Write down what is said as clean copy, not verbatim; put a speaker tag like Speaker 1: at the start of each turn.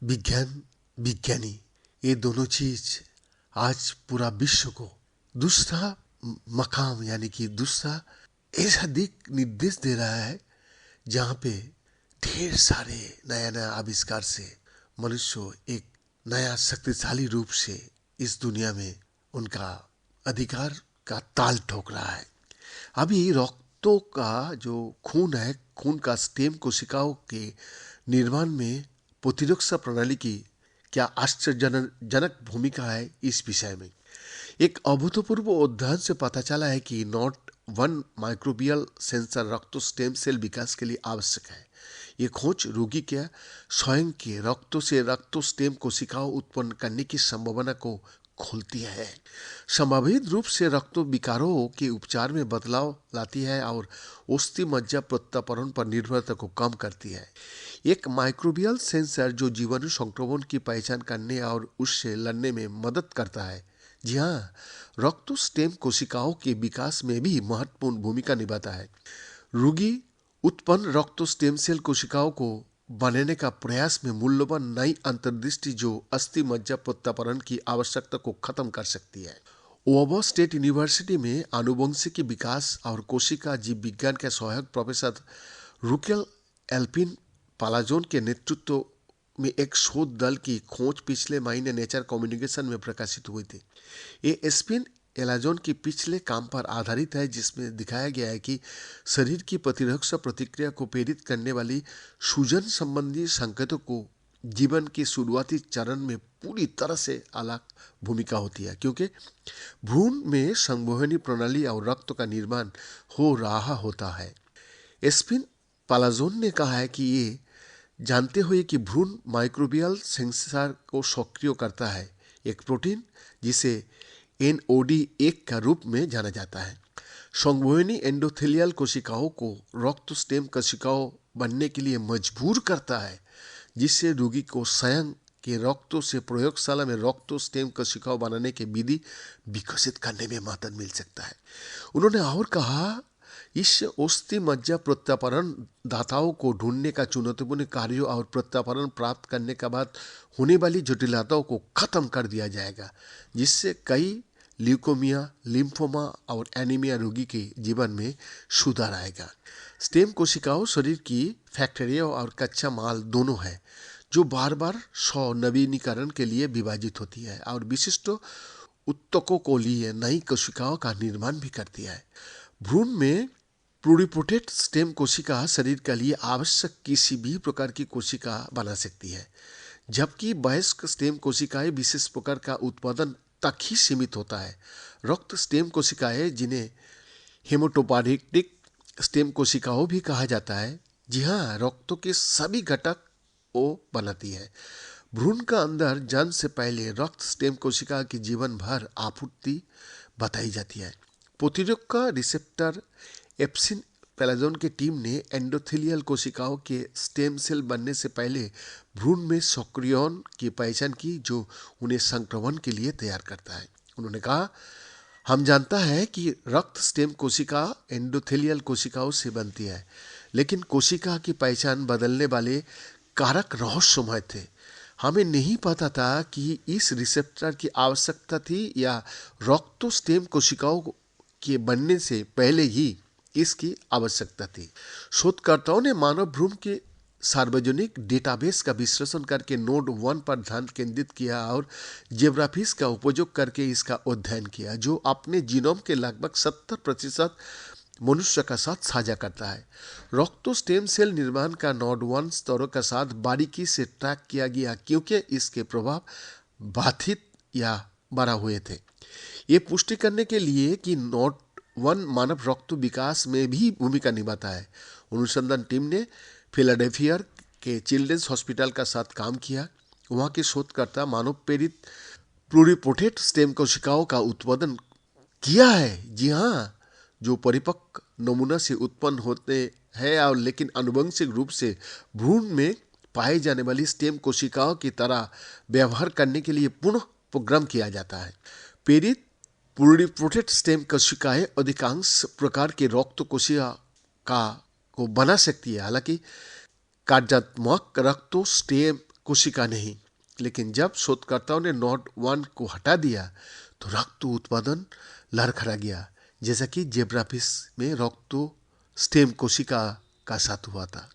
Speaker 1: विज्ञान, विज्ञानी, ये दोनों चीज आज पूरा विश्व को दूसरा मकाम यानी कि दूसरा ऐसा दिक निर्देश दे रहा है जहाँ पे ढेर सारे नया नया आविष्कार से मनुष्य एक नया शक्तिशाली रूप से इस दुनिया में उनका अधिकार का ताल ठोक रहा है। अभी रक्तों का जो खून है, खून का स्टेम कोशिकाओं के निर्माण में प्रतिरक्षा प्रणाली की क्या आश्चर्यजनक भूमिका है, इस विषय में एक अभूतपूर्व अध्ययन से पता चला है कि नॉट वन माइक्रोबियल सेंसर रक्त स्टेम सेल विकास के लिए आवश्यक है। ये खोज रोगी के स्वयं के रक्तों से रक्त स्टेम कोशिकाओं उत्पन्न करने की संभावना को खोलती है, संभावित रूप से रक्त विकारों के उपचार में बदलाव लाती है और अस्थि मज्जा प्रत्यारोपण पर निर्भरता को कम करती है। एक माइक्रोबियल सेंसर जो जीवाणु संक्रमण की पहचान करने और उससे लड़ने में मदद करता है। जी हाँ, रक्त स्टेम कोशिकाओं के विकास में भी महत्वपूर्ण भूमिका निभाता है। रोगी उत्पन्न रक्त स्टेम सेल कोशिकाओं को बनाने का प्रयास में मूल्यवान नई अंतर्दृष्टि जो अस्थि मज्जा प्रत्यारोपण की आवश्यकता को खत्म कर सकती है। ओबो स्टेट यूनिवर्सिटी में आनुवंशिकी विकास और कोशिका जीव विज्ञान के सहायक प्रोफेसर रुकेल एल्पिन पालाजोन के नेतृत्व में एक शोध दल की खोज पिछले महीने नेचर कम्युनिकेशन में प्रकाशित हुई थी। ये एस्पिन एलाजोन की पिछले काम पर आधारित है, जिसमें दिखाया गया है कि शरीर की प्रतिरक्षा प्रतिक्रिया को प्रेरित करने वाली सूजन संबंधी संकेतों को जीवन के शुरुआती चरण में पूरी तरह से अलग भूमिका होती है, क्योंकि भ्रूण में संवहनी प्रणाली और रक्त का निर्माण हो रहा होता है। एस्पिन पालाजोन ने कहा है कि ये जानते हुए कि भ्रूण माइक्रोबियल सेंसर को सक्रिय करता है, एक प्रोटीन जिसे NOD1 का रूप में जाना जाता है, संवहनी एंडोथेलियल कोशिकाओं को रक्त स्टेम कोशिकाओं बनने के लिए मजबूर करता है, जिससे रोगी को स्वयं के रक्तों से प्रयोगशाला में रक्त स्टेम कोशिकाओं बनाने की विधि विकसित करने में मदद मिल सकता है। उन्होंने और कहा, इस अस्थि मज्जा प्रत्यारोपण दाताओं को ढूंढने का चुनौतीपूर्ण कार्य और प्रत्यारोपण प्राप्त करने के बाद होने वाली जटिलताओं को खत्म कर दिया जाएगा, जिससे कई ल्यूकोमिया, लिम्फोमा और एनीमिया रोगी के जीवन में सुधार आएगा। स्टेम कोशिकाओं शरीर की फैक्टरिया और कच्चा माल दोनों है, जो बार बार नवीनीकरण के लिए विभाजित होती है और विशिष्ट उत्तकों को लिए नई कोशिकाओं का निर्माण भी करती है। भ्रूण में प्लुरिपोटेंट स्टेम कोशिका शरीर के लिए आवश्यक किसी भी प्रकार की कोशिका बना सकती है, जबकि वयस्क स्टेम कोशिकाएं विशेष प्रकार का उत्पादन तक ही सीमित होता है। रक्त स्टेम कोशिकाएं, जिन्हें हेमोटोपोइएटिक स्टेम कोशिकाओं भी कहा जाता है, जी हाँ, रक्तों के सभी घटक को बनाती है। भ्रूण का अंदर जन्म से पहले रक्त स्टेम कोशिका की जीवन भर आपूर्ति बताई जाती है। प्रतिरक्षा रिसेप्टर एप्सिन पेलाजोन की टीम ने एंडोथेलियल कोशिकाओं के स्टेम सेल बनने से पहले भ्रूण में सक्रियण की पहचान की, जो उन्हें संक्रमण के लिए तैयार करता है। उन्होंने कहा, हम जानता है कि रक्त स्टेम कोशिका एंडोथेलियल कोशिकाओं से बनती है, लेकिन कोशिका की पहचान बदलने वाले कारक रहस्यमय थे। हमें नहीं पता था कि इस रिसेप्टर की आवश्यकता थी या रक्त स्टेम कोशिकाओं के बनने से पहले ही इसकी आवश्यकता थी। शोधकर्ताओं ने मानव भ्रूण के सार्वजनिक डेटाबेस का विश्लेषण करके नोड 1 पर ध्यान केंद्रित किया और जेब्राफिश का उपयोग करके इसका अध्ययन किया, जो अपने जीनोम के लगभग 70% मनुष्य का साथ साझा करता है। रक्त स्टेम सेल निर्माण का नोड 1 स्तरों के साथ बारीकी से ट्रैक किया गया, क्योंकि इसके प्रभाव बाधित या बड़ा हुए थे। ये पुष्टि करने के लिए कि नोड 1 मानव रक्त विकास में भी भूमिका निभाता है, अनुसंधान टीम ने फिलाडेल्फिया के चिल्ड्रंस हॉस्पिटल का साथ काम किया। वहाँ के शोधकर्ता मानव प्रेरित प्लुरिपोटेंट स्टेम कोशिकाओं का उत्पादन किया है, जी हाँ, जो परिपक्व नमूना से उत्पन्न होते हैं और लेकिन आनुवंशिक रूप से भ्रूण में पाए जाने वाली स्टेम कोशिकाओं की तरह व्यवहार करने के लिए पुनः प्रोग्राम किया जाता है। प्रेरित प्लुरिपोटेंट स्टेम कोशिकाएं अधिकांश प्रकार के रक्त कोशिका को बना सकती है। हालांकि कार्यात्मक रक्त स्टेम कोशिका नहीं। लेकिन जब शोधकर्ताओं ने नोड 1 को हटा दिया तो रक्त उत्पादन लड़खड़ा गया, जैसा कि जेब्राफिश में रक्त स्टेम कोशिका का साथ हुआ था।